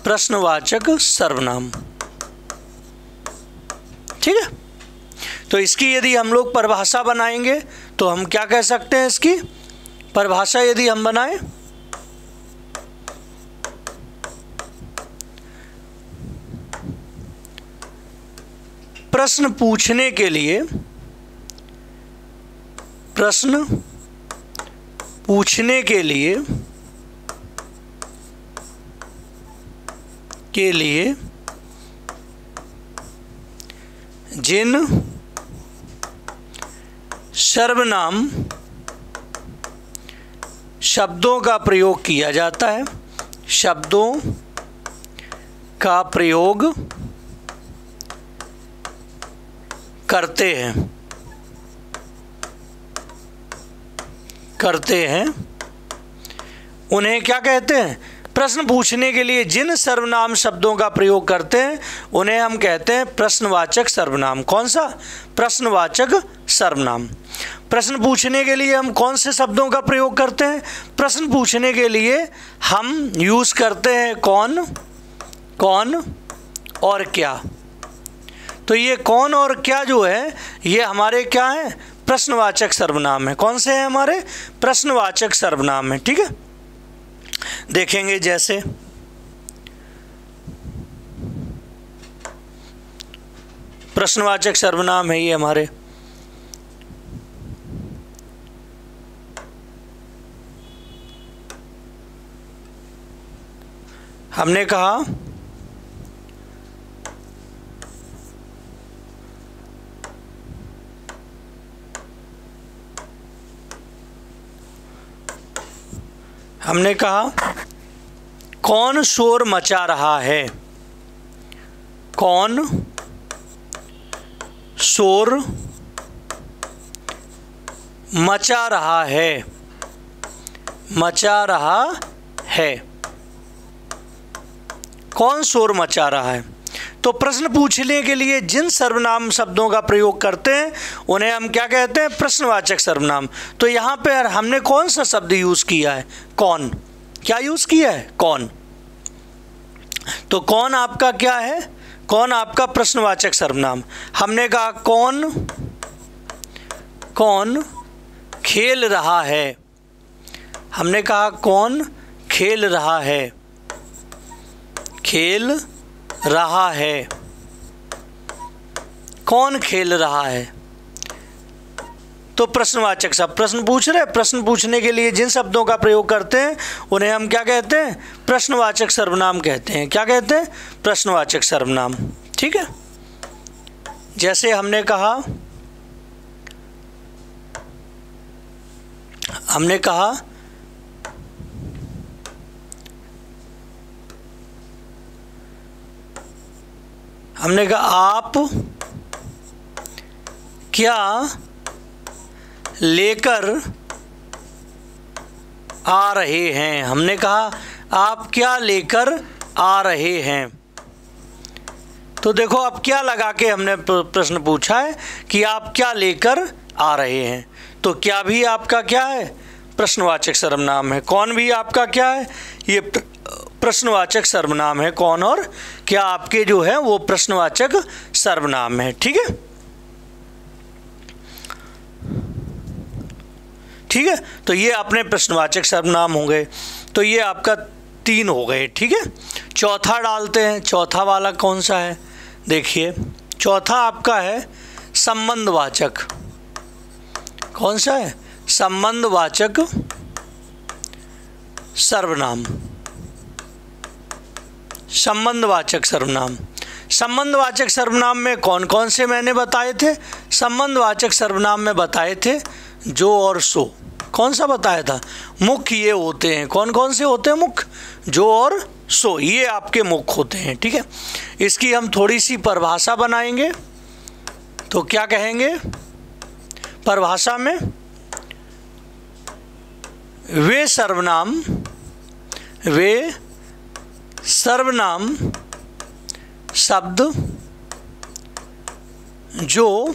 प्रश्नवाचक सर्वनाम। ठीक है। तो इसकी यदि हम लोग परिभाषा बनाएंगे तो हम क्या कह सकते हैं? इसकी परिभाषा यदि हम बनाएं, प्रश्न पूछने के लिए जिन सर्वनाम शब्दों का प्रयोग किया जाता है, शब्दों का प्रयोग करते हैं उन्हें क्या कहते हैं? प्रश्न पूछने के लिए जिन सर्वनाम शब्दों का प्रयोग करते हैं उन्हें हम कहते हैं प्रश्नवाचक सर्वनाम। कौन सा? प्रश्नवाचक सर्वनाम। प्रश्न पूछने के लिए हम कौन से शब्दों का प्रयोग करते हैं? प्रश्न पूछने के लिए हम यूज़ करते हैं कौन, कौन और क्या। तो ये कौन और क्या जो है ये हमारे क्या है? प्रश्नवाचक सर्वनाम है। कौन से हैं हमारे? प्रश्नवाचक सर्वनाम है। ठीक है। देखेंगे जैसे प्रश्नवाचक सर्वनाम है ये हमारे। हमने कहा कौन शोर मचा रहा है? कौन शोर मचा रहा है? मचा रहा है। कौन शोर मचा रहा है। तो प्रश्न पूछने के लिए जिन सर्वनाम शब्दों का प्रयोग करते हैं उन्हें हम क्या कहते हैं, प्रश्नवाचक सर्वनाम। तो यहाँ पे हमने कौन सा शब्द यूज़ किया है, कौन। क्या यूज़ किया है, कौन। तो कौन आपका क्या है, कौन आपका प्रश्नवाचक सर्वनाम। हमने कहा कौन खेल रहा है, हमने कहा कौन खेल रहा है, खेल रहा है, कौन खेल रहा है। तो प्रश्नवाचक शब्द, प्रश्न पूछ रहे, प्रश्न पूछने के लिए जिन शब्दों का प्रयोग करते हैं उन्हें हम क्या कहते हैं, प्रश्नवाचक सर्वनाम कहते हैं। क्या कहते हैं, प्रश्नवाचक सर्वनाम। ठीक है। जैसे हमने कहा आप क्या लेकर आ रहे हैं। हमने कहा आप क्या लेकर आ रहे हैं। तो देखो अब क्या लगा के हमने प्रश्न पूछा है कि आप क्या लेकर आ रहे हैं। तो क्या भी आपका क्या है, प्रश्नवाचक सर्वनाम है। कौन भी आपका क्या है, ये प्रश्नवाचक सर्वनाम है। कौन और क्या आपके जो है वो प्रश्नवाचक सर्वनाम है। ठीक है, ठीक है। तो ये अपने प्रश्नवाचक सर्वनाम हो गए। तो ये आपका 3 हो गए। ठीक है। चौथा डालते हैं। चौथा वाला कौन सा है, देखिए चौथा आपका है संबंधवाचक। कौन सा है, संबंधवाचक सर्वनाम। संबंधवाचक सर्वनाम। संबंधवाचक सर्वनाम में कौन कौन से मैंने बताए थे, संबंधवाचक सर्वनाम में बताए थे जो और सो। कौन सा बताया था, मुख्य ये होते हैं। कौन कौन से होते हैं, मुख्य, जो और सो, ये आपके मुख्य होते हैं। ठीक है। इसकी हम थोड़ी सी परिभाषा बनाएंगे। तो क्या कहेंगे परिभाषा में, वे सर्वनाम शब्द जो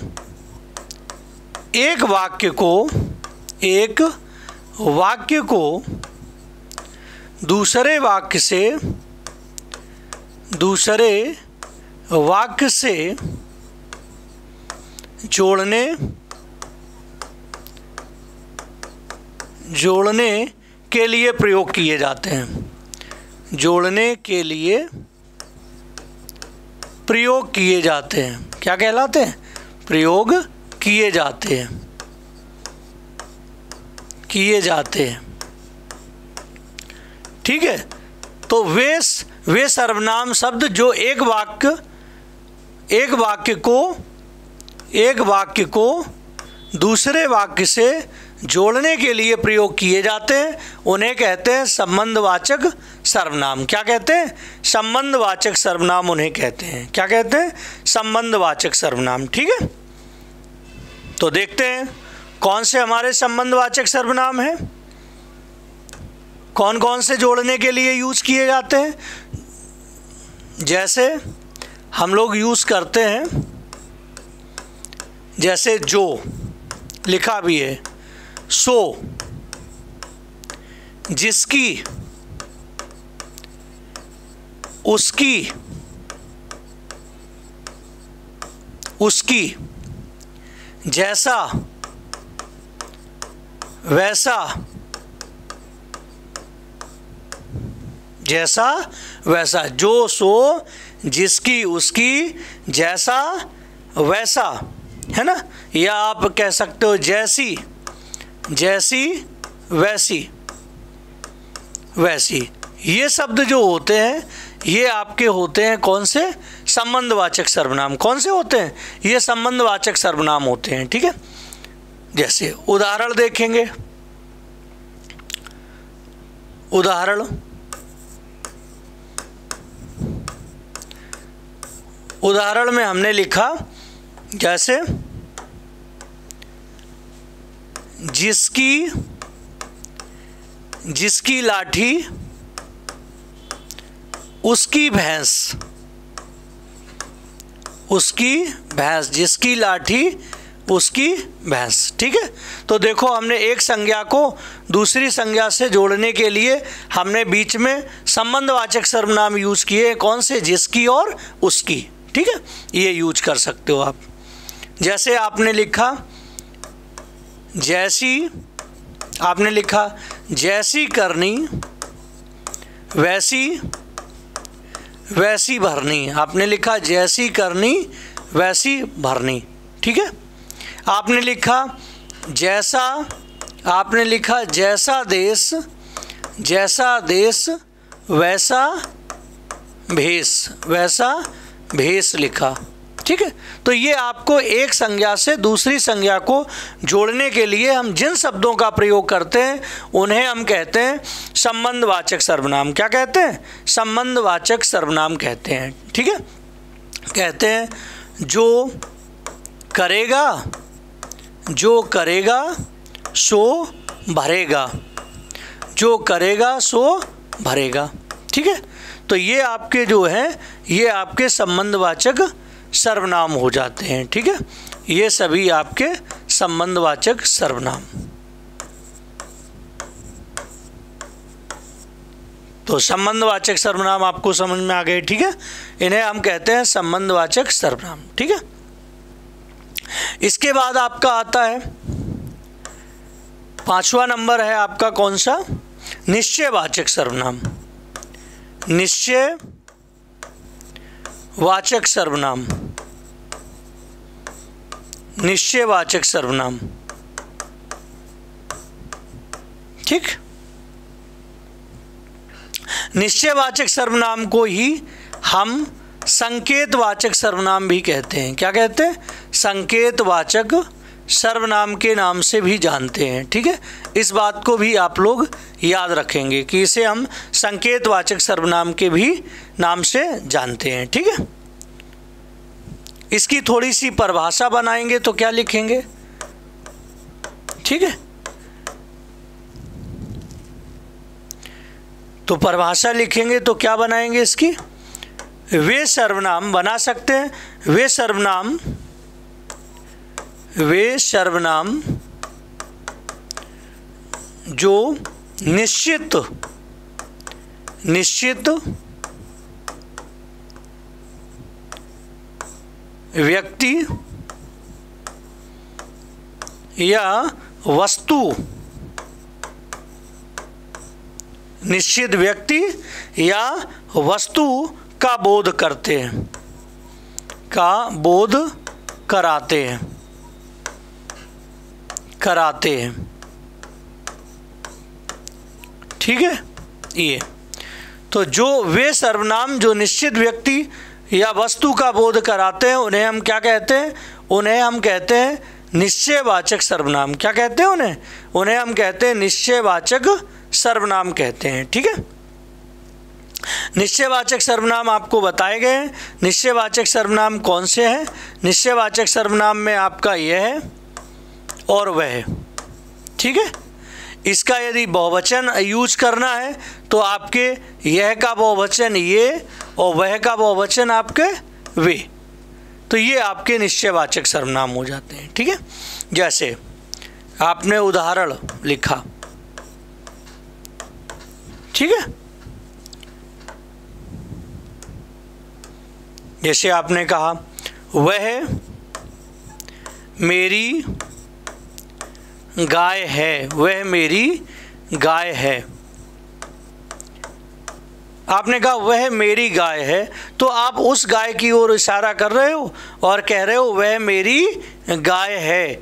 एक वाक्य को दूसरे वाक्य से जोड़ने के लिए प्रयोग किए जाते हैं। जोड़ने के लिए प्रयोग किए जाते हैं। क्या कहलाते हैं, प्रयोग किए जाते हैं, किए जाते हैं। ठीक है। तो वे सर्वनाम शब्द जो एक वाक्य को दूसरे वाक्य से जोड़ने के लिए प्रयोग किए जाते हैं उन्हें कहते हैं संबंधवाचक सर्वनाम। क्या कहते हैं, संबंधवाचक सर्वनाम उन्हें कहते हैं। क्या कहते हैं, संबंधवाचक सर्वनाम। ठीक है। तो देखते हैं कौन से हमारे संबंधवाचक सर्वनाम हैं, कौन कौन से जोड़ने के लिए यूज़ किए जाते हैं। जैसे हम लोग यूज़ करते हैं, जैसे जो लिखा भी है, सो, जिसकी, उसकी, जैसा, वैसा, जो, सो, जिसकी, उसकी, जैसा, वैसा, है ना। या आप कह सकते हो जैसी, वैसी। ये शब्द जो होते हैं ये आपके होते हैं कौन से, संबंधवाचक सर्वनाम। कौन से होते हैं, ये संबंधवाचक सर्वनाम होते हैं। ठीक है। जैसे उदाहरण देखेंगे, उदाहरण में हमने लिखा जैसे जिसकी लाठी उसकी भैंस, उसकी भैंस, जिसकी लाठी उसकी भैंस। ठीक है, तो देखो हमने एक संज्ञा को दूसरी संज्ञा से जोड़ने के लिए हमने बीच में संबंधवाचक सर्वनाम यूज किए। कौन से? जिसकी और उसकी। ठीक है, ये यूज कर सकते हो आप। जैसे आपने लिखा जैसी, आपने लिखा जैसी करनी वैसी वैसी भरनी। आपने लिखा जैसी करनी वैसी भरनी। ठीक है, आपने लिखा जैसा, आपने लिखा जैसा देश वैसा भेष, वैसा भेष लिखा। ठीक है, तो ये आपको एक संज्ञा से दूसरी संज्ञा को जोड़ने के लिए हम जिन शब्दों का प्रयोग करते हैं उन्हें हम कहते हैं संबंधवाचक सर्वनाम। क्या कहते हैं? संबंधवाचक सर्वनाम कहते हैं। ठीक है, कहते हैं जो करेगा सो भरेगा, जो करेगा सो भरेगा। ठीक है, तो ये आपके जो है ये आपके संबंधवाचक सर्वनाम हो जाते हैं। ठीक है, ये सभी आपके संबंधवाचक सर्वनाम। तो संबंधवाचक सर्वनाम आपको समझ में आ गए। ठीक है, इन्हें हम कहते हैं संबंधवाचक सर्वनाम। ठीक है, इसके बाद आपका आता है 5वां नंबर है आपका कौन सा? निश्चयवाचक सर्वनाम। निश्चयवाचक सर्वनाम, निश्चयवाचक सर्वनाम। ठीक, निश्चयवाचक सर्वनाम को ही हम संकेतवाचक सर्वनाम भी कहते हैं। क्या कहते हैं? संकेतवाचक सर्वनाम के नाम से भी जानते हैं। ठीक है, इस बात को भी आप लोग याद रखेंगे कि इसे हम संकेतवाचक सर्वनाम के भी नाम से जानते हैं। ठीक है, इसकी थोड़ी सी परिभाषा बनाएंगे तो क्या लिखेंगे? ठीक है, तो परिभाषा लिखेंगे तो क्या बनाएंगे इसकी? वे सर्वनाम बना सकते हैं, वे सर्वनाम जो निश्चित व्यक्ति या वस्तु, निश्चित व्यक्ति या वस्तु का बोध करते हैं, का बोध कराते हैं। ठीक है, ये तो जो वे सर्वनाम जो निश्चित व्यक्ति या वस्तु का बोध कराते हैं उन्हें हम क्या कहते हैं? उन्हें हम कहते हैं निश्चयवाचक सर्वनाम। क्या कहते हैं उन्हें? उन्हें हम कहते हैं निश्चयवाचक सर्वनाम कहते हैं। ठीक है, निश्चयवाचक सर्वनाम आपको बताए गए हैं। निश्चयवाचक सर्वनाम कौन से हैं? निश्चयवाचक सर्वनाम में आपका यह है और वह है। ठीक है, इसका यदि बहुवचन यूज करना है तो आपके यह का बहुवचन ये और वह का बहुवचन आपके वे, तो ये आपके निश्चयवाचक सर्वनाम हो जाते हैं। ठीक है, जैसे आपने उदाहरण लिखा। ठीक है, जैसे आपने कहा वह मेरी गाय है, वह मेरी गाय है। आपने कहा वह मेरी गाय है, तो आप उस गाय की ओर इशारा कर रहे हो और कह रहे हो वह मेरी गाय है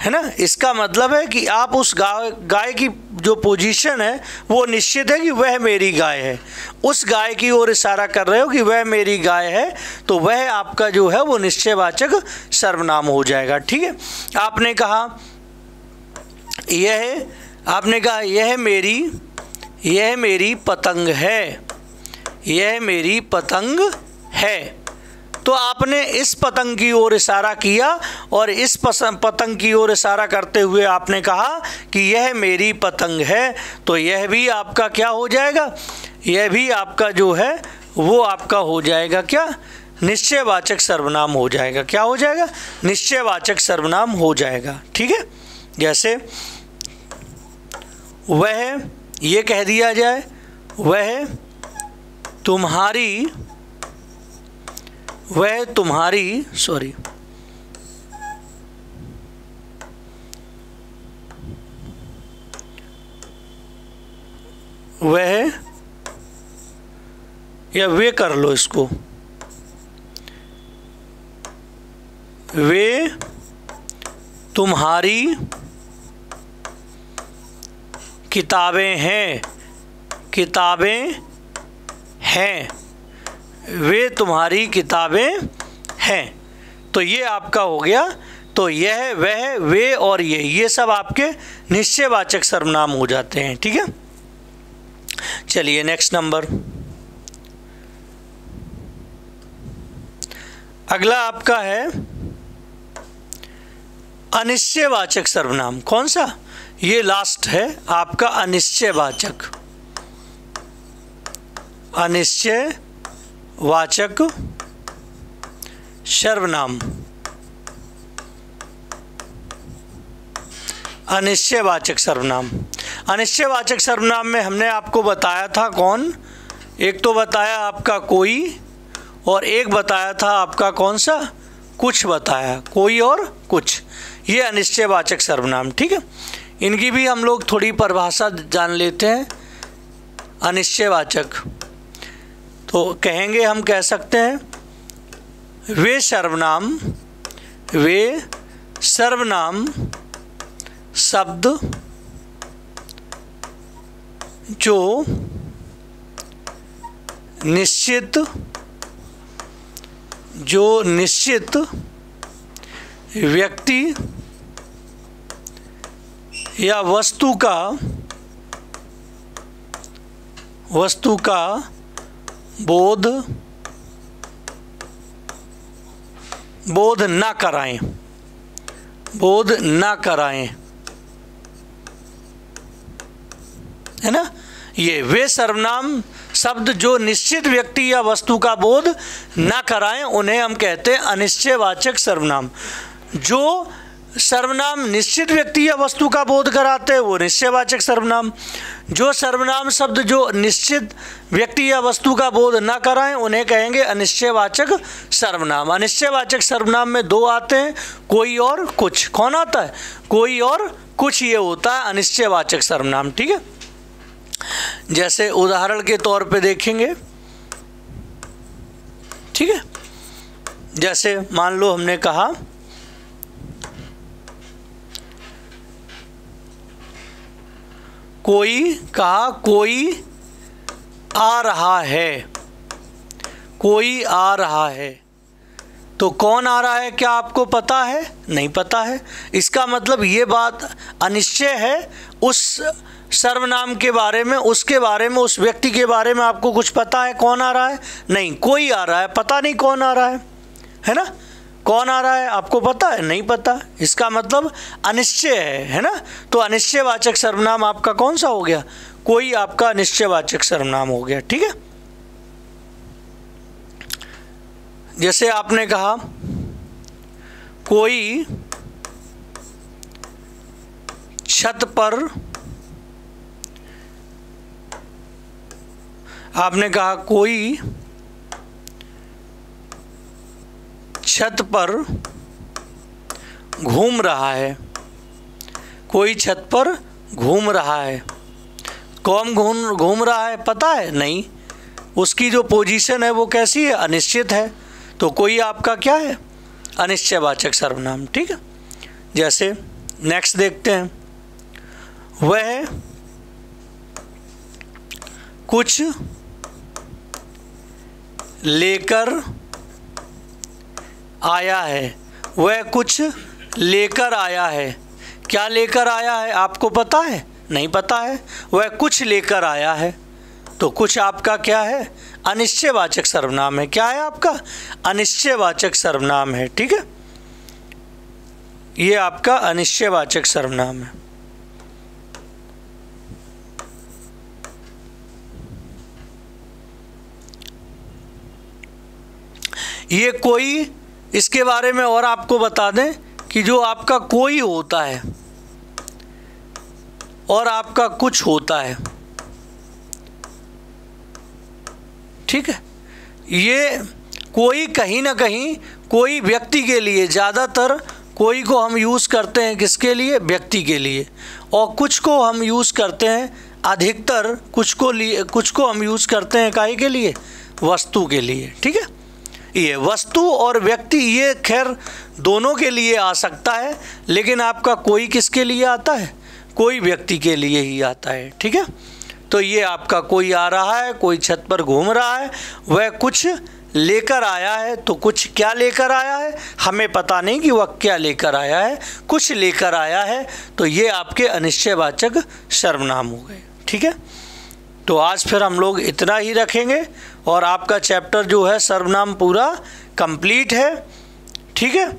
ना। इसका मतलब है कि आप उस गाय की जो पोजीशन है वो निश्चित है कि वह मेरी गाय है। उस गाय की ओर इशारा कर रहे हो कि वह मेरी गाय है, तो वह आपका जो है वो निश्चयवाचक सर्वनाम हो जाएगा। ठीक है, आपने कहा यह मेरी पतंग है, यह मेरी पतंग है, तो आपने इस पतंग की ओर इशारा किया और इस पतंग की ओर इशारा करते हुए आपने कहा कि यह मेरी पतंग है, तो यह भी आपका क्या हो जाएगा? यह भी आपका जो है वो आपका हो जाएगा क्या, निश्चयवाचक सर्वनाम हो जाएगा। क्या हो जाएगा, निश्चयवाचक सर्वनाम हो जाएगा। ठीक है, जैसे वह, ये कह दिया जाए वह तुम्हारी, वह तुम्हारी, सॉरी, वह, या वे कर लो इसको, वे तुम्हारी किताबें हैं, किताबें हैं, वे तुम्हारी किताबें हैं। तो ये आपका हो गया। तो यह, वह, वे और ये सब आपके निश्चयवाचक सर्वनाम हो जाते हैं। ठीक है, चलिए नेक्स्ट नंबर। अगला आपका है अनिश्चयवाचक सर्वनाम। कौन सा, ये लास्ट है आपका अनिश्चयवाचक, अनिश्चयवाचक सर्वनाम। अनिश्चयवाचक सर्वनाम, अनिश्चयवाचक सर्वनाम में हमने आपको बताया था कौन, एक तो बताया आपका कोई, और एक बताया था आपका कौन सा, कुछ बताया, कोई और कुछ, ये अनिश्चयवाचक सर्वनाम। ठीक है, इनकी भी हम लोग थोड़ी परिभाषा जान लेते हैं। अनिश्चयवाचक तो कहेंगे, हम कह सकते हैं वे सर्वनाम, वे सर्वनाम शब्द जो निश्चित, जो निश्चित व्यक्ति या वस्तु का बोध न कराएं, बोध न कराएं, है ना। ये वे सर्वनाम शब्द जो निश्चित व्यक्ति या वस्तु का बोध न कराएं, उन्हें हम कहते हैं अनिश्चयवाचक सर्वनाम। जो सर्वनाम निश्चित व्यक्ति या वस्तु का बोध कराते हैं वो निश्चयवाचक सर्वनाम। जो सर्वनाम शब्द जो निश्चित व्यक्ति या वस्तु का बोध न कराएं, उन्हें कहेंगे अनिश्चयवाचक सर्वनाम। अनिश्चयवाचक सर्वनाम में दो आते हैं, कोई और कुछ। कौन आता है, कोई और कुछ, ये होता है अनिश्चयवाचक सर्वनाम। ठीक है, जैसे उदाहरण के तौर पे देखेंगे। ठीक है, जैसे मान लो हमने कहा कोई, कहा कोई आ रहा है, कोई आ रहा है। तो कौन आ रहा है, क्या आपको पता है, नहीं पता है। इसका मतलब ये बात अनिश्चय है। उस सर्वनाम के बारे में, उसके बारे में, उस व्यक्ति के बारे में आपको कुछ पता है, कौन आ रहा है, नहीं, कोई आ रहा है, पता नहीं कौन आ रहा है ना। कौन आ रहा है आपको पता है, नहीं पता, इसका मतलब अनिश्चय है ना। तो अनिश्चयवाचक सर्वनाम आपका कौन सा हो गया, कोई आपका अनिश्चयवाचक सर्वनाम हो गया। ठीक है, जैसे आपने कहा कोई छत पर, आपने कहा कोई छत पर घूम रहा है, कोई छत पर घूम रहा है। कौन घूम रहा है पता है, नहीं, उसकी जो पोजीशन है वो कैसी है, अनिश्चित है। तो कोई आपका क्या है, अनिश्चयवाचक सर्वनाम। ठीक है, जैसे नेक्स्ट देखते हैं, वह कुछ लेकर आया है, वह कुछ लेकर आया है। क्या लेकर आया है आपको पता है, नहीं पता है, वह कुछ लेकर आया है। तो कुछ आपका क्या है, अनिश्चयवाचक सर्वनाम है। क्या है आपका, अनिश्चयवाचक सर्वनाम है। ठीक है, ये आपका अनिश्चयवाचक सर्वनाम है। ये कोई, इसके बारे में और आपको बता दें कि जो आपका कोई होता है और आपका कुछ होता है, ठीक है। ये कोई कहीं ना कहीं कोई व्यक्ति के लिए, ज़्यादातर कोई को हम यूज़ करते हैं किसके लिए? व्यक्ति के लिए। और कुछ को हम यूज़ करते हैं, अधिकतर कुछ को हम यूज़ करते हैं काहे के लिए? वस्तु के लिए, ठीक है। ये वस्तु और व्यक्ति ये खैर दोनों के लिए आ सकता है, लेकिन आपका कोई किसके लिए आता है? कोई व्यक्ति के लिए ही आता है, ठीक है। तो ये आपका कोई आ रहा है, कोई छत पर घूम रहा है, वह कुछ लेकर आया है। तो कुछ क्या लेकर आया है हमें पता नहीं कि वह क्या लेकर आया है, कुछ लेकर आया है। तो ये आपके अनिश्चयवाचक सर्वनाम हो गए, ठीक है। तो आज फिर हम लोग इतना ही रखेंगे और आपका चैप्टर जो है सर्वनाम पूरा कंप्लीट है, ठीक है।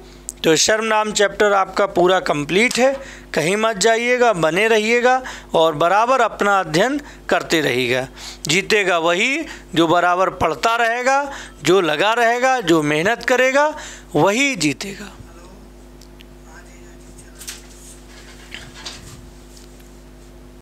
तो सर्वनाम चैप्टर आपका पूरा कंप्लीट है। कहीं मत जाइएगा, बने रहिएगा और बराबर अपना अध्ययन करते रहिएगा। जीतेगा वही जो बराबर पढ़ता रहेगा, जो लगा रहेगा, जो मेहनत करेगा, वही जीतेगा।